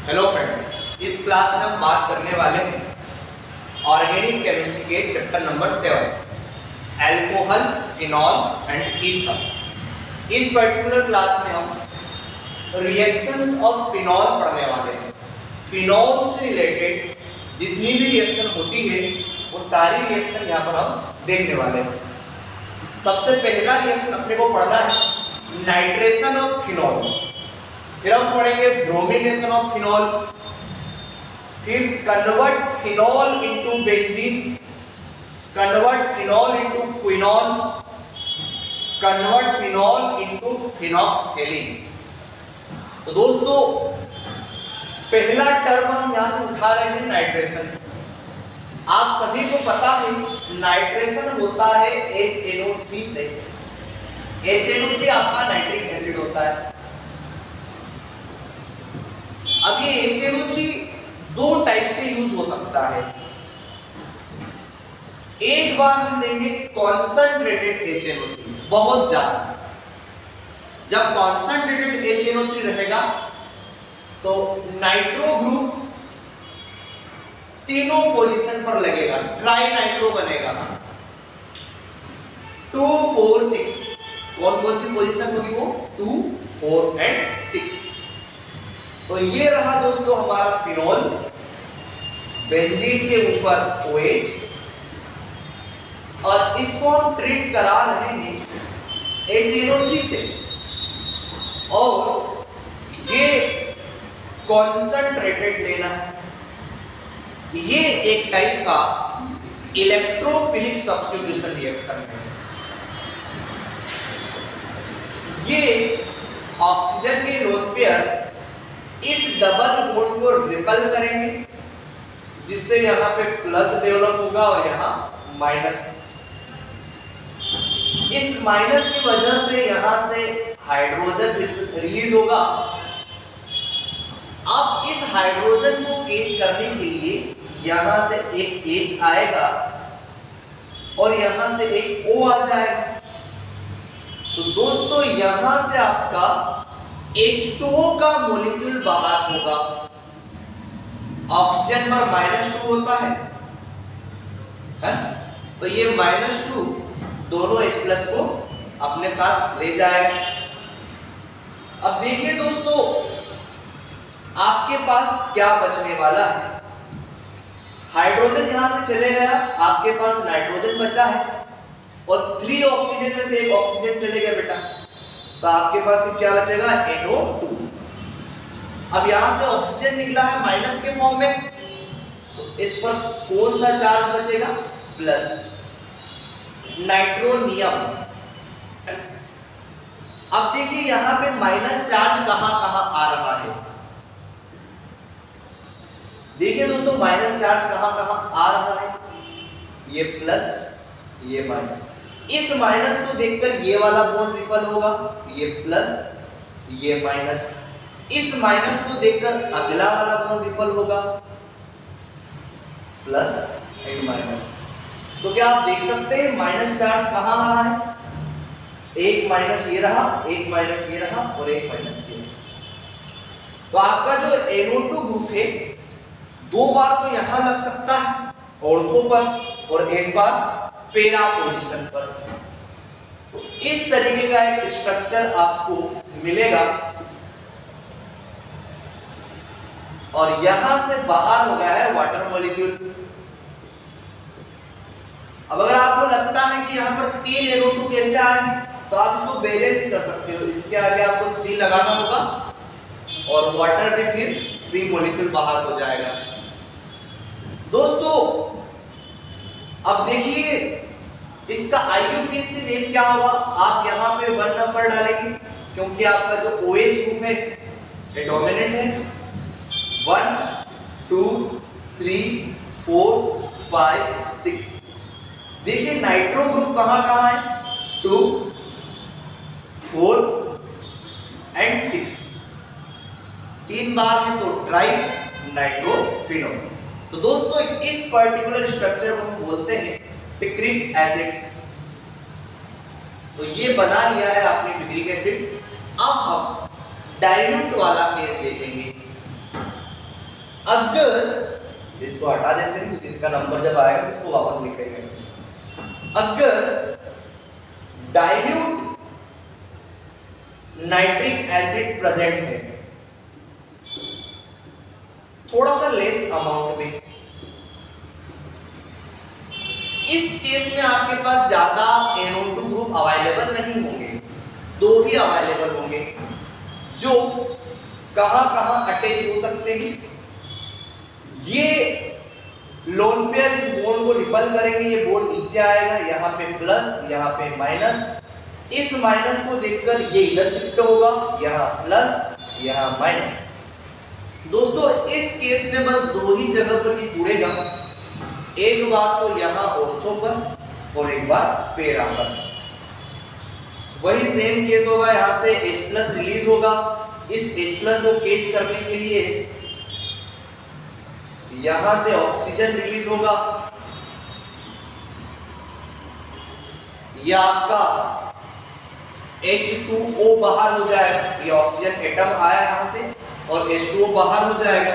Hello friends, इस class में हम बात करने वाले हैं ऑर्गेनिक केमिस्ट्री के chapter number 7 alcohol, phenol and ether. इस पर्टिकुलर क्लास में हम रिएक्शंस ऑफ फिनॉल पढ़ने वाले हैं। फिनॉल से रिलेटेड जितनी भी रिएक्शन होती है वो सारी रिएक्शन यहाँ पर हम देखने वाले हैं। सबसे पहला रिएक्शन अपने को पढ़ना है नाइट्रेशन ऑफ फिनॉल, फिर हम पढ़ेंगे ब्रोमिनेशन ऑफ फिनॉल, फिर convert phenol into benzene, convert phenol into quinol, convert phenol into phenolphthalein. तो दोस्तों पहला टर्म हम यहां से उठा रहे हैं नाइट्रेशन। आप सभी को पता है नाइट्रेशन होता है HNO3 से। HNO3 आपका नाइट्रिक एसिड होता है। अब ये HNO3 दो टाइप से यूज हो सकता है। एक बार हम लेंगे कॉन्संट्रेटेड HNO3, बहुत ज्यादा। जब कॉन्संट्रेटेड HNO3 रहेगा तो नाइट्रो ग्रुप तीनों पोजीशन पर लगेगा, ट्राई नाइट्रो बनेगा 2, 4, 6। कौन कौन सी पोजीशन होगी वो? 2, 4 एंड 6। तो ये रहा दोस्तों हमारा फिनॉल, बेंजीन के ऊपर OH, और इसको हम ट्रीट करा रहे हैं HNO3 से, और ये कॉन्संट्रेटेड लेना है। ये एक टाइप का इलेक्ट्रोफिलिक सब्स्टिट्यूशन रिएक्शन है। ये ऑक्सीजन के लोन पेयर इस डबल बॉन्ड को रिपेल करेंगे, जिससे यहां पे प्लस डेवलप होगा और यहां माइनस। इस माइनस की वजह से यहां से हाइड्रोजन रिलीज होगा। अब इस हाइड्रोजन को कैच करने के लिए यहां से एक H आएगा और यहां से एक O आ जाएगा। तो दोस्तों यहां से आपका H2O का मॉलिक्यूल बाहर होगा। ऑक्सीजन पर -2 होता है? तो ये -2 दोनों H+ को अपने साथ ले जाएगा। अब देखिए दोस्तों, आपके पास क्या बचने वाला है। हाइड्रोजन यहां से चले गया, आपके पास नाइट्रोजन बचा है, और 3 ऑक्सीजन में से एक ऑक्सीजन चले गया बेटा, तो आपके पास क्या बचेगा? NO2। अब यहां से ऑक्सीजन निकला है माइनस के फॉर्म में, तो इस पर कौन सा चार्ज बचेगा? Plus, nitronium. अब देखिए यहां पे माइनस चार्ज कहां कहां आ रहा है। देखिए दोस्तों माइनस चार्ज कहां कहां आ रहा है, ये प्लस, ये माइनस। इस माइनस को देखकर ये वाला बॉन्ड रिपल होगा, ये प्लस, ये माइनस। इस माइनस को देखकर अगला वाला बॉन्ड रिपल होगा, प्लस एंड माइनस। तो क्या आप देख सकते हैं माइनस चार्ज कहां आ रहा है? एक माइनस ये रहा, एक माइनस ये रहा, और एक माइनस ये रहा। तो आपका जो NO2 ग्रुप है 2 बार तो यहां लग सकता है ऑर्थो पर, और एक बार पैरा पोजीशन पर। तो इस तरीके का एक स्ट्रक्चर आपको मिलेगा, और यहां से बाहर हो गया है वाटर मॉलिक्यूल। अब अगर आपको लगता है कि यहां पर 3 NO2 कैसे आए हैं, तो आप इसको बैलेंस कर सकते हो। इसके आगे आपको 3 लगाना होगा, और वाटर में फिर 3 मॉलिक्यूल बाहर हो जाएगा। दोस्तों अब देखिए इसका IUPAC नेम क्या होगा। आप यहां पे 1 नंबर डालेंगे, क्योंकि आपका जो OH ग्रुप है ये डोमिनेंट है। 1, 2, 3, 4, 5, 6। देखिए नाइट्रो ग्रुप कहां कहां है? 2, 4 एंड 6। 3 बार है तो ट्राई नाइट्रोफिनॉल। तो दोस्तों इस पर्टिकुलर स्ट्रक्चर को हम बोलते हैं पिक्रिक एसिड। तो ये बना लिया है आपने पिक्रिक एसिड। अब हम डाइल्यूट वाला केस देखेंगे। इसको हटा देते हैं क्योंकि इसका नंबर जब आएगा तो इसको वापस लिखेंगे। अगर डाइल्यूट नाइट्रिक एसिड प्रेजेंट है थोड़ा सा लेस अमाउंट में, इस केस में आपके पास ज्यादा NO2 ग्रुप अवेलेबल नहीं होंगे, 2 ही अवेलेबल होंगे जो कहां अटैच हो सकते हैं। ये लोन पेयर इस बॉन्ड को रिपल करेंगे, ये बॉन्ड नीचे आएगा, यहाँ पे प्लस यहाँ पे माइनस, इस माइनस को देखकर ये इधर शिफ्ट होगा, यहाँ प्लस यहाँ माइनस। दोस्तों इस केस में बस 2 ही जगह पर ये जुड़ेगा, एक बार तो यहाँ ऑर्थो पर और एक बार पेरा पर। वही सेम केस होगा, यहाँ से H+ रिलीज होगा, इस H+ को कैच करने के लिए यहां से ऑक्सीजन रिलीज होगा, यह आपका H2O बाहर हो जाएगा, ये ऑक्सीजन एटम आया यहां से और H2O बाहर हो जाएगा।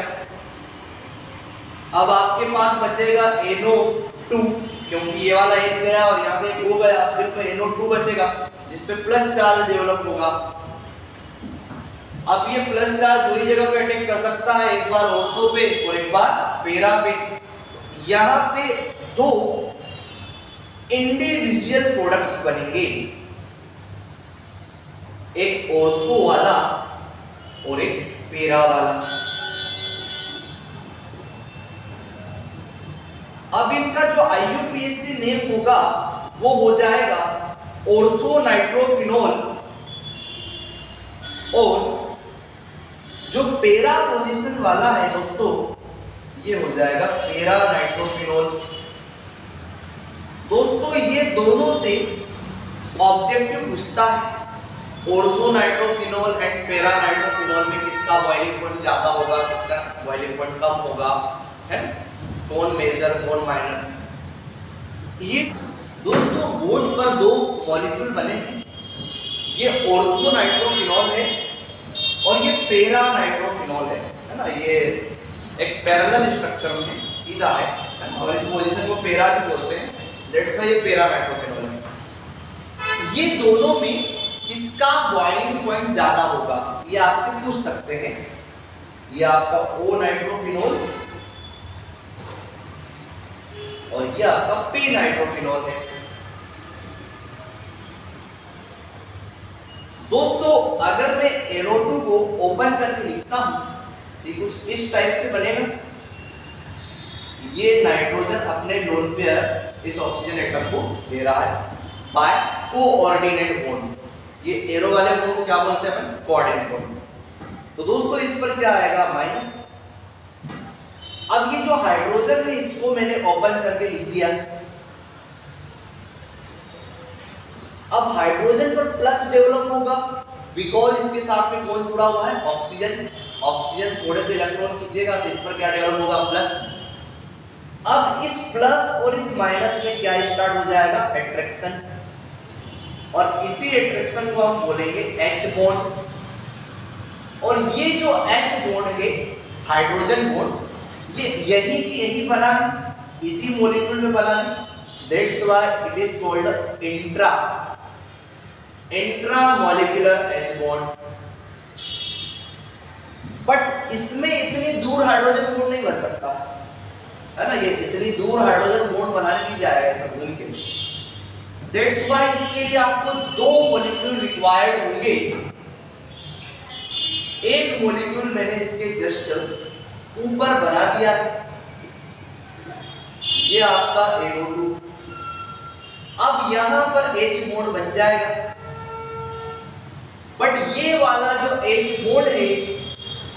अब आपके पास बचेगा NO2 क्योंकि ये वाला H गया और यहां से O गया, अब सिर्फ NO2 बचेगा जिसपे प्लस चार्ज डेवलप होगा। अब ये प्लस चार्ज 2 ही जगह पे अटैक कर सकता है, एक बार ऑर्थो पे और एक बार पेरा पे। यहां पे 2 इंडिविजुअल प्रोडक्ट्स बनेंगे, एक ऑर्थो वाला और एक पेरा वाला। अब इनका जो IUPAC नेम होगा वो हो जाएगा ऑर्थो नाइट्रोफिनॉल, और जो पेरा पोजीशन वाला है दोस्तों ये हो जाएगा पेरा नाइट्रोफिनॉल। दोस्तों ये दोनों से ऑब्जेक्टिव पूछता है ऑर्थो नाइट्रोफिनॉल एंड पेरा नाइट्रोफिनॉल में किसका बॉइलिंग पॉइंट ज्यादा होगा, किसका बॉइलिंग पॉइंट कम होगा, है कौन मेजर कौन माइनर। ये दोस्तों बोर्ड पर 2 मॉलिक्यूल बने हैं, ये ऑर्थो नाइट्रोफिनॉल है और ये पेरा नाइट्रोफिनॉल है ना, ये एक पैरेलल स्ट्रक्चर में सीधा है ना, और इस पोजीशन को पेरा भी बोलते हैं, दैट्स व्हाई ये पेरा नाइट्रोफिनॉल है। ये दोनों में किसका बॉइलिंग पॉइंट ज्यादा होगा ये आपसे पूछ सकते हैं। ये आपका O नाइट्रोफिनॉल और ये आपका P नाइट्रोफिनॉल है। दोस्तों अगर मैं NO2 को ओपन करके लिखता हूं ये कुछ इस टाइप से बनेगा, ये नाइट्रोजन अपने लोन पेयर इस ऑक्सीजन एटम को दे रहा है बाय कोऑर्डिनेट बॉन्ड। ये एरो वाले बॉन्ड को क्या बोलते हैं अपन, कोऑर्डिनेट बॉन्ड। तो दोस्तों इस पर क्या आएगा माइनस। अब ये जो हाइड्रोजन है इसको मैंने ओपन करके लिख दिया, अब हाइड्रोजन पर प्लस डेवलप होगा बिकॉज इसके साथ में कौन जुड़ा हुआ है, ऑक्सीजन। ऑक्सीजन थोड़े से इलेक्ट्रॉन खींचेगा तो इस पर क्या डेवलप होगा, प्लस। अब इस प्लस और इस माइनस में क्या स्टार्ट हो जाएगा, एट्रैक्शन, और इसी एट्रैक्शन को हम बोलेंगे H बॉन्ड। और ये जो H बॉन्ड है हाइड्रोजन बॉन्ड, ये यही की यही बना है, इसी मॉलिक्यूल में बना है, that's why it is called intramolecular H bond. But इसमें इतनी दूर हाइड्रोजन बॉन्ड नहीं बन सकता है ना, ये इतनी दूर हाइड्रोजन बॉन्ड बनाने नहीं जाएगा ऐसा बोल के, दैट्स व्हाई इसके लिए आपको 2 मॉलिक्यूल रिक्वायर्ड होंगे। एक मॉलिक्यूल मैंने इसके जस्ट ऊपर बना दिया है, ये आपका NO2। अब यहां पर H बॉन्ड बन जाएगा, बट ये वाला जो H बॉन्ड है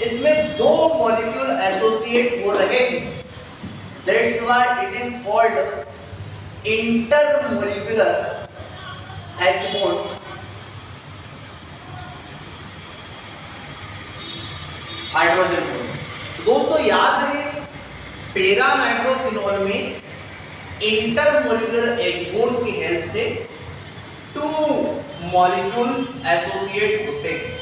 इसमें 2 मॉलिक्यूल एसोसिएट हो रहे हैं, that's why it is called intermolecular H bond. Hydrogen bond. दोस्तों याद रहे पेरा नाइट्रोफिनॉल में इंटरमॉलिक्यूलर H बॉन्ड की हेल्प से 2 मॉलिक्यूल्स एसोसिएट होते हैं,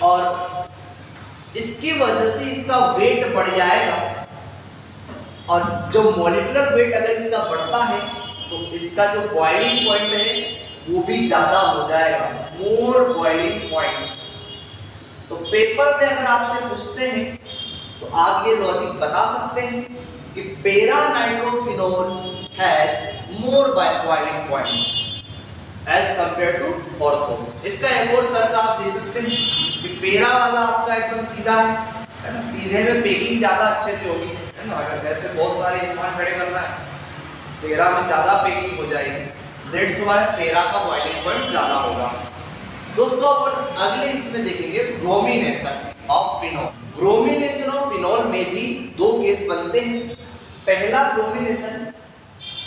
और इसकी वजह से इसका वेट बढ़ जाएगा, और जो मॉलिक्यूलर वेट अगर इसका बढ़ता है तो इसका जो बॉइलिंग पॉइंट है वो भी ज्यादा हो जाएगा, मोर बॉइलिंग पॉइंट। तो पेपर में अगर आपसे पूछते हैं तो आप ये लॉजिक बता सकते हैं कि para nitrophenol has more boiling point as compare to ortho. इसका एक और तर्क आप दे सकते हैं कि पेरा वाला आपका एकदम सीधा है ना, सीधे में पेकिंग ज्यादा अच्छे से होगी, है ना। अगर ऐसे बहुत सारे इंसान खड़े करना है, पेरा में ज्यादा पेकिंग हो जाएगी, दैट्स व्हाई पेरा का बॉइलिंग पॉइंट ज्यादा होगा। दोस्तों अपन अगले इसमें देखेंगे bromination of phenol. Bromination of phenol में भी दो केस बनते हैं। पहला ब्रोमिनेशन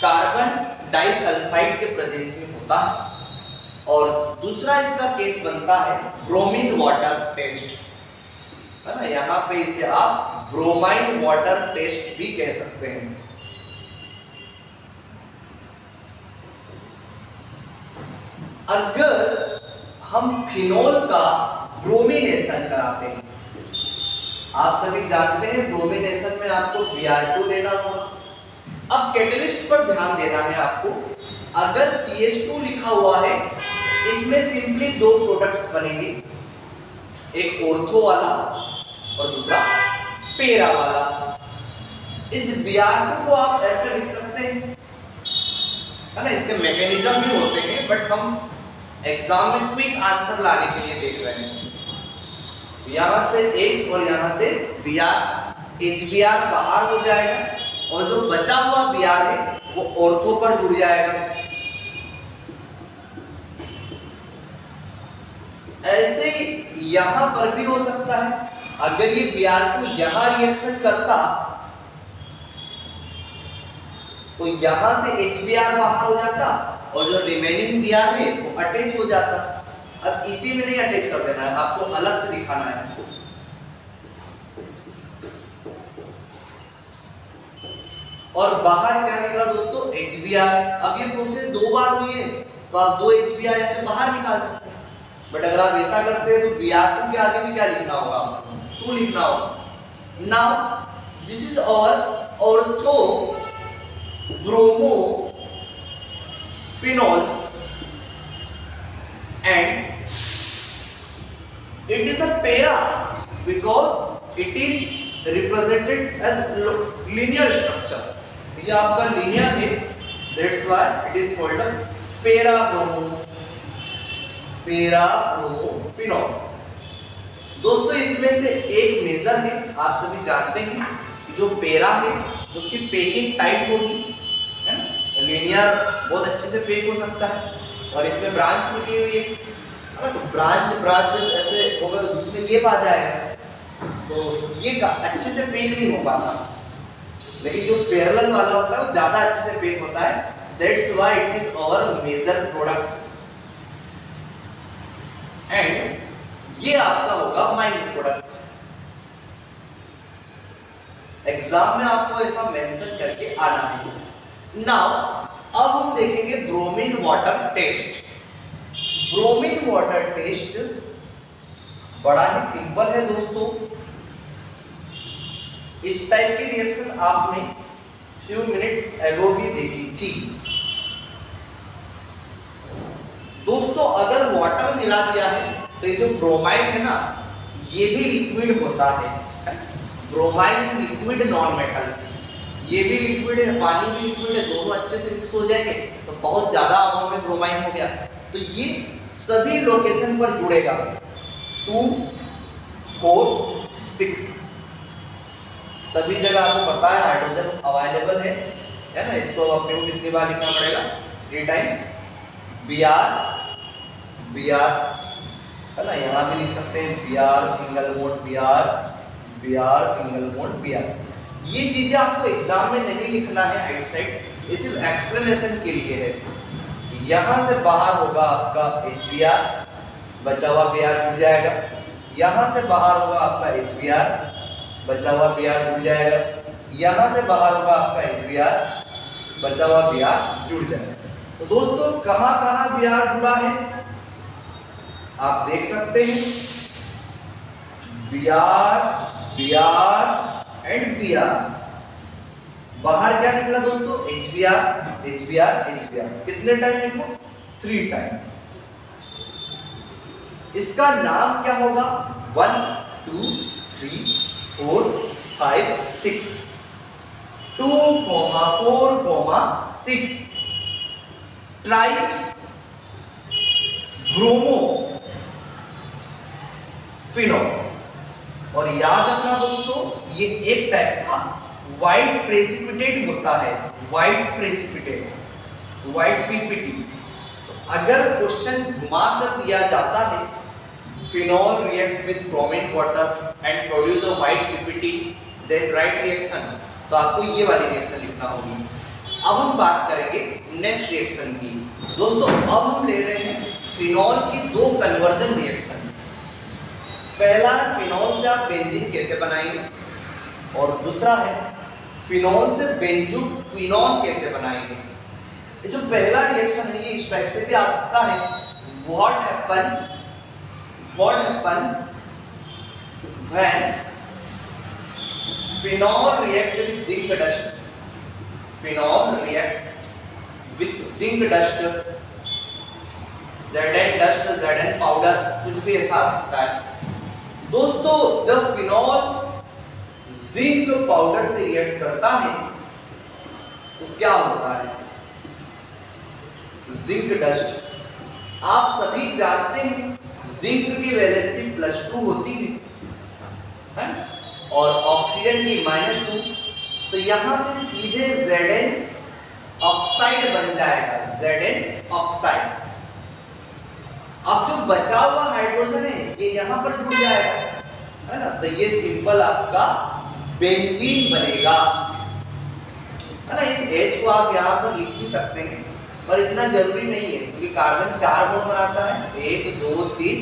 कार्बन डाइसल्फाइड के प्रेजेंस में होता है, और दूसरा इसका केस बनता है ब्रोमीन वाटर टेस्ट, है ना। यहाँ पे इसे आप ब्रोमाइन वाटर टेस्ट भी कह सकते हैं। अगर हम फिनोल का ब्रोमिनेशन कराते हैं, आप सभी जानते हैं ब्रोमिनेशन में आपको Br2 लेना होगा। अब कैटलिस्ट पर ध्यान देना है आपको। अगर CH2 लिखा हुआ है, इसमें सिंपली दो प्रोडक्ट्स बनेंगे, एक ऑर्थो वाला और दूसरा पेरा वाला। इस Br2 को आप ऐसे लिख सकते हैं, है ना। इसके मैकेनिज्म भी होते हैं, बट हम एग्जाम में क्विक आंसर लाने के लिए देख रहे हैं। यहां से H और यहां से Br, HBr बाहर हो जाएगा, और जो बचा हुआ Br है वो ऑर्थो पर जुड़ जाएगा। ऐसे ही यहां पर भी हो सकता है। अगर ये Br2 यहां रिएक्शन करता तो यहां से HBr बाहर हो जाता, और जो रिमेनिंग Br है वो अटैच हो जाता। अब इसी में नहीं अटैच कर देना है, आपको अलग से दिखाना है। और बाहर क्या निकला दोस्तों? HBr। अब ये प्रोसेस दो बार हुई है, तो आप दो HBr ऐसे बाहर निकाल सकते हैं। बट अगर आप ऐसा करते हैं तो Br2 के आगे भी क्या लिखना होगा? 2 लिखना होगा। Now this is our ortho bromo phenol and it is a para because it is represented as linear structure. ये आपका linear है, that's why it is called a para bromophenol। दोस्तों इसमें से एक मेजर है, आप सभी जानते हैं कि जो पेरा है उसकी पैकिंग टाइट होगी, है ना। लिनियर बहुत अच्छे से पैक हो सकता है, और इसमें ब्रांच निकली हुई है, तो ब्रांच ऐसे होगा तो बीच में गैप आ जाएगा, तो ये अच्छे से पैक नहीं हो पाता। लेकिन जो पैरेलल वाला होता है वो ज्यादा अच्छे से पैक होता है, that's why it is our major product, and ये आपका होगा माइनर प्रोडक्ट। एग्जाम में आपको ऐसा मेंशन करके आना है। नाउ अब हम देखेंगे bromine water test. Bromine water test बड़ा ही सिंपल है दोस्तों। इस टाइप की रिएक्शन आपने फ्यू मिनट एगो भी देखी थी। दोस्तों अगर वाटर मिला दिया है तो ये जो ब्रोमाइड है ना, ये भी लिक्विड होता है। Bromide is liquid non metal, ये भी लिक्विड है, पानी भी लिक्विड है, दोनों अच्छे से मिक्स हो जाएंगे तो बहुत ज्यादा अमाउंट में ब्रोमाइन हो गया। तो ये सभी लोकेशन पर जुड़ेगा, 2, 4, 6 सभी जगह आपको पता है हाइड्रोजन अवेलेबल है ना। इसको अपने को कितनी बार लिखना पड़ेगा? 3 टाइम्स Br, है ना। यहाँ भी लिख सकते हैं Br single bond Br single bond Br। ये चीजें आपको एग्जाम में नहीं लिखना है आउटसाइड, ये सिर्फ एक्सप्लेनेशन के लिए है। यहाँ से बाहर होगा आपका HBr, बचा हुआ Br जुड़ जाएगा। यहाँ से बाहर होगा आपका HBr, बचा हुआ Br जुड़ जाएगा। यहाँ से बाहर होगा आपका HBr, बचा हुआ Br जुड़ जाएगा। तो दोस्तों कहाँ कहाँ Br जुड़ा है आप देख सकते हैं। Br, Br and Br। बाहर क्या निकला दोस्तों? HBr, HBr, HBr। कितने टाइम निकला? 3 टाइम। इसका नाम क्या होगा? 1 2 3 4 5 6, 2, 4, 6 ट्राई ब्रोमो फिनॉल। और याद रखना दोस्तों, ये एक टाइप का व्हाइट प्रेसिपिटेट होता है, व्हाइट प्रेसिपिटेट, व्हाइट पीपीटी। अगर क्वेश्चन घुमा कर दिया जाता है phenol react with bromine water and produce a white PPT then right reaction, तो आपको ये वाली रिएक्शन लिखना होगी। अब हम बात करेंगे नेक्स्ट रिएक्शन की। दोस्तों अब हम ले रहे हैं फिनॉल की 2 कन्वर्जन रिएक्शन। पहला फिनॉल से आप बेंजीन कैसे बनाएंगे, और दूसरा है फिनॉल से बेंजोक्विनोन कैसे बनाएंगे। ये जो पहला रिएक्शन है ये इस टाइप से भी आ सकता है। What happens when phenol react with zinc dust, phenol react with zinc dust, Zn dust, Zn powder, कुछ भी ऐसा आ सकता है। दोस्तों जब फिनॉल जिंक पाउडर से रिएक्ट करता है तो क्या होता है? Zinc dust. आप सभी जानते हैं जिंक की वैलेंसी +2 होती है और ऑक्सीजन की -2, तो यहां से सीधे Zn ऑक्साइड बन जाएगा, Zn ऑक्साइड। अब जो बचा हुआ हाइड्रोजन है ये यहां पर जुड़ जाएगा, है ना, तो ये सिंपल आपका बेंजीन बनेगा, है ना। इस H को आप यहां पर लिख भी सकते हैं, पर इतना जरूरी नहीं है क्योंकि कार्बन 4 बॉन्ड बनाता है, 1 2 3,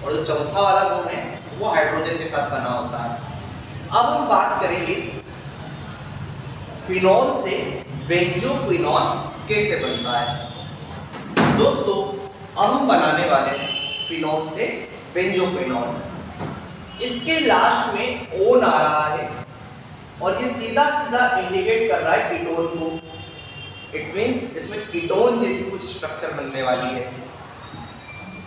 और जो चौथा वाला बॉन्ड है वो हाइड्रोजन के साथ बना होता है। अब हम बात करेंगे फिनॉल से बेंजोक्विनोन कैसे बनता है। दोस्तों अब हम बनाने वाले हैं फिनॉल से बेंजोक्विनोन। इसके लास्ट में ओन आ रहा है और ये सीधा सीधा इंडिकेट कर रहा है कीटोन को। इट मींस इसमें कीटोन जैसी कुछ स्ट्रक्चर बनने वाली है।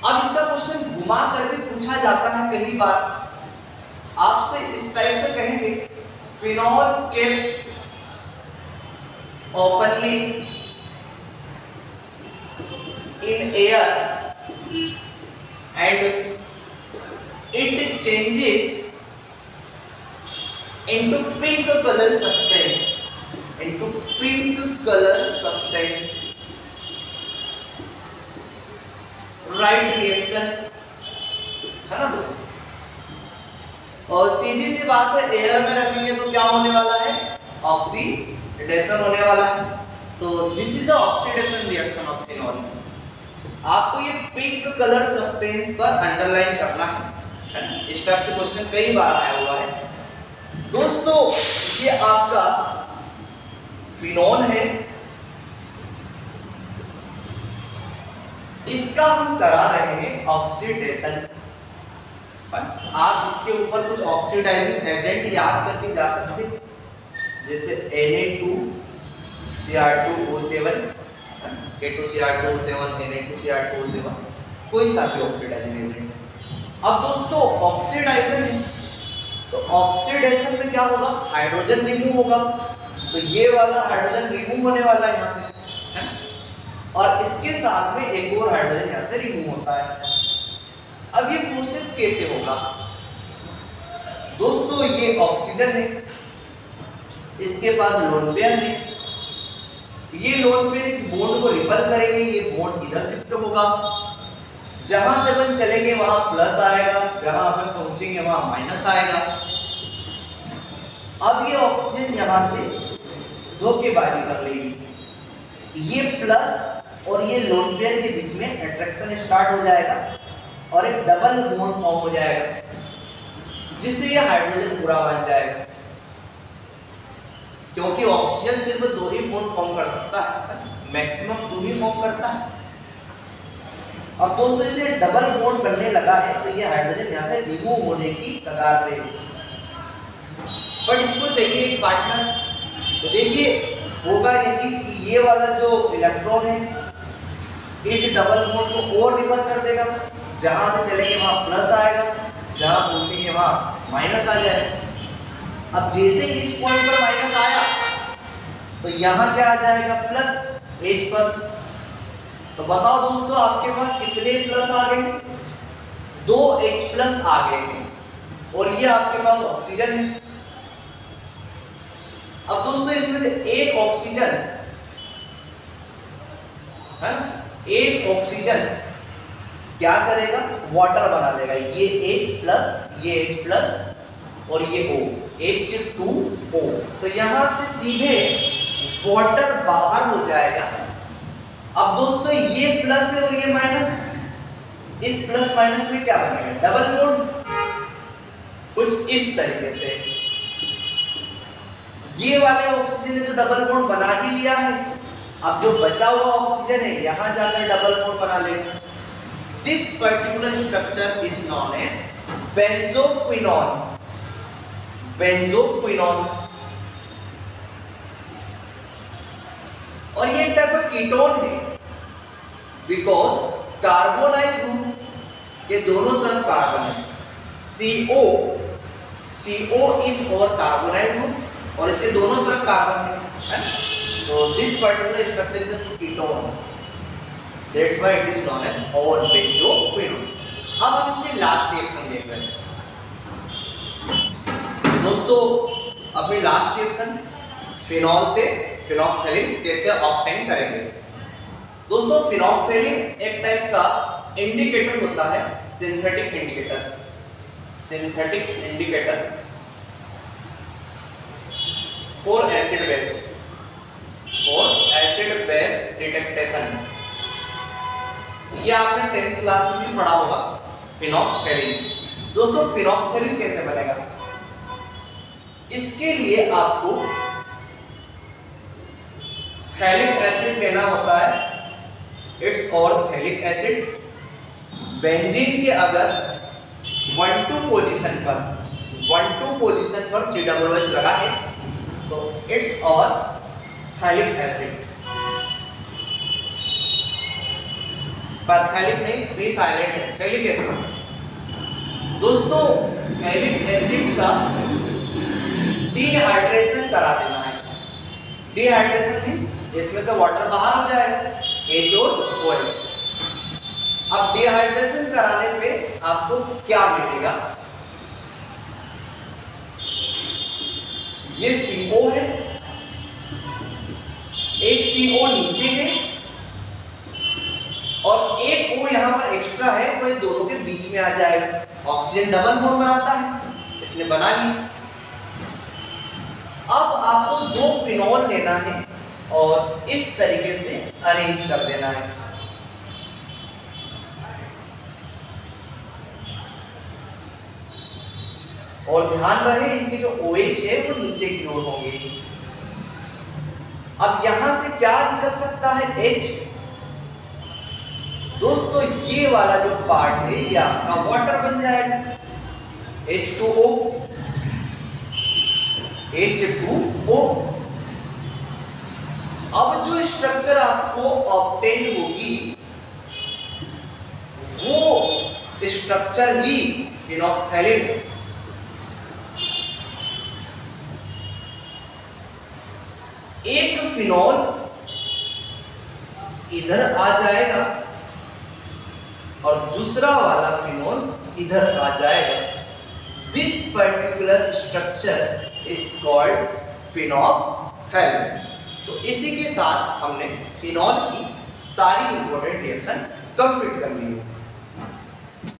अब इसका क्वेश्चन घुमा कर भी पूछा जाता है कई बार, आपसे इस टाइप से कहेंगे phenol kept openly in air and it changes into pink color substance, into pink color substance, right reaction, है ना दोस्तों। और सीधी सी बात है, एयर में रखेंगे तो क्या होने वाला है? ऑक्सीडेशन होने वाला है। तो this is a oxidation reaction of phenol. आपको ये पिंक कलर सब्सटेंस पर अंडरलाइन करना है। इस टाइप से क्वेश्चन कई बार आया हुआ है। दोस्तों ये आपका फिनॉल है, इसका हम करा रहे हैं ऑक्सीडेशन। आप इसके ऊपर कुछ ऑक्सीडाइजिंग एजेंट याद करके जा सकते हैं, जैसे Na2Cr2O7, K2Cr2O7, Na2Cr2O7, कोई सा भी ऑक्सीडाइजिंग एजेंट। अब दोस्तों ऑक्सीडाइजेशन है तो ऑक्सीडेशन में क्या होगा? हाइड्रोजन रिमूव होगा, तो ये वाला हाइड्रोजन रिमूव होने वाला है यहाँ से, है? और इसके साथ में एक और हाइड्रोजन यहाँ से रिमूव होता है। अब ये प्रोसेस कैसे होगा? दोस्तों ये ऑक्सीजन है, इसके पास लोन पेयर है, ये लोन पेयर इस बॉन्ड को रिपल करेंगे, ये बॉन्ड इधर शिफ्ट होगा, जहां से अपन चलेंगे वहां प्लस आएगा, जहां अपन पहुंचेंगे वहां माइनस आएगा। अब ये ऑक्सीजन यहां से धोखेबाजी कर लेगी, ये प्लस और ये लोन पेयर के बीच में अट्रैक्शन स्टार्ट हो जाएगा और एक डबल बॉन्ड फॉर्म हो जाएगा, जिससे ये हाइड्रोजन पूरा बन जाएगा, क्योंकि ऑक्सीजन सिर्फ 2 ही बॉन्ड फॉर्म कर सकता है, मैक्सिमम 2 ही फॉर्म करता है। अब दोस्तों इसे डबल बॉन्ड बनने लगा है तो ये हाइड्रोजन यहाँ से रिमूव होने की कगार पे है, बट इसको चाहिए एक पार्टनर। तो देखिए होगा यही कि ये वाला जो इलेक्ट्रॉन है इस डबल बॉन्ड को और रिपल कर देगा, जहां से चलेंगे वहां प्लस आएगा, जहां पहुंचेंगे वहां माइनस आ जाएगा। अब जैसे इस पॉइंट पर माइनस आया तो यहाँ क्या आ जाएगा प्लस एच पर। तो बताओ दोस्तों आपके पास कितने प्लस आ गए, 2 H प्लस आ गए हैं, और ये आपके पास ऑक्सीजन है। अब दोस्तों इसमें से एक ऑक्सीजन है, एक ऑक्सीजन क्या करेगा, वाटर बना देगा। ये H प्लस, ये H प्लस और ये O, H2O। तो यहां से सीधे वाटर बाहर हो जाएगा। अब दोस्तों ये प्लस है और ये माइनस, इस प्लस माइनस में क्या बनेगा, डबल बॉन्ड, कुछ इस तरीके से। ये वाले ऑक्सीजन ने तो डबल बॉन्ड बना ही लिया है, अब जो बचा हुआ ऑक्सीजन है यहां जाकर डबल बॉन्ड बना लेगा। This particular structure is known as benzoquinone. Benzoquinone, और ये एक टाइप का कीटोन है, बिकॉज कार्बोनाइल ग्रुप के दोनों तरफ कार्बन है। CO इज और कार्बोनाइल ग्रुप और इसके दोनों तरफ कार्बन है। तो this particular structure is a ketone, that's why it is known as और बेंजोक्विनोन। अब हम इसके लास्ट रिएक्शन देख रहे हैं दोस्तों। अपनी लास्ट रिएक्शन फिनॉल से फिनोक्सेलिन कैसे ऑब्टेन करेंगे। दोस्तों फिनोक्सेलिन एक टाइप का इंडिकेटर होता है, synthetic indicator. Synthetic indicator for acid base, for acid base detection. ये आपने 10th क्लास में भी पढ़ा होगा फिनोक्सेलिन। दोस्तों फिनोक्सेलिन कैसे बनेगा, इसके लिए आपको थैलिक एसिड लेना होता है, इट्स और थैलिक एसिड। बेंजीन के अगर 1-2 पोजीशन पर COOH लगा है तो इट्स और थैलिक एसिड। पर थैलिक नहीं, प्री साइलेंट है, थैलिक एसिड। दोस्तों थैलिक एसिड का डिहाइड्रेशन करा देना है। डिहाइड्रेशन मींस इसमें से वाटर बाहर हो जाएगा, H और OH। अब डिहाइड्रेशन कराने पे आपको क्या मिलेगा, ये CO है, एक CO नीचे है और एक O यहां पर एक्स्ट्रा है, तो ये दोनों के बीच में आ जाएगा। ऑक्सीजन डबल बॉन्ड बनाता है, इसने बना लिया। अब आपको 2 फिनॉल लेना है और इस तरीके से अरेंज कर देना है। और ध्यान रहे इनके जो OH है वो नीचे की ओर होंगे। अब यहां से क्या निकल सकता है, H। दोस्तों ये वाला जो पार्ट है ये आपका वाटर बन जाएगा, H2O, H2O। अब जो स्ट्रक्चर आपको ऑब्टेन होगी वो स्ट्रक्चर ही फिनोक्सेलिन है। एक फिनॉल इधर आ जाएगा और दूसरा वाला फिनॉल इधर आ जाएगा। This particular structure is called phenolphthalein. तो इसी के साथ हमने फिनॉल की सारी इंपॉर्टेंट रिएक्शन कंप्लीट कर ली है।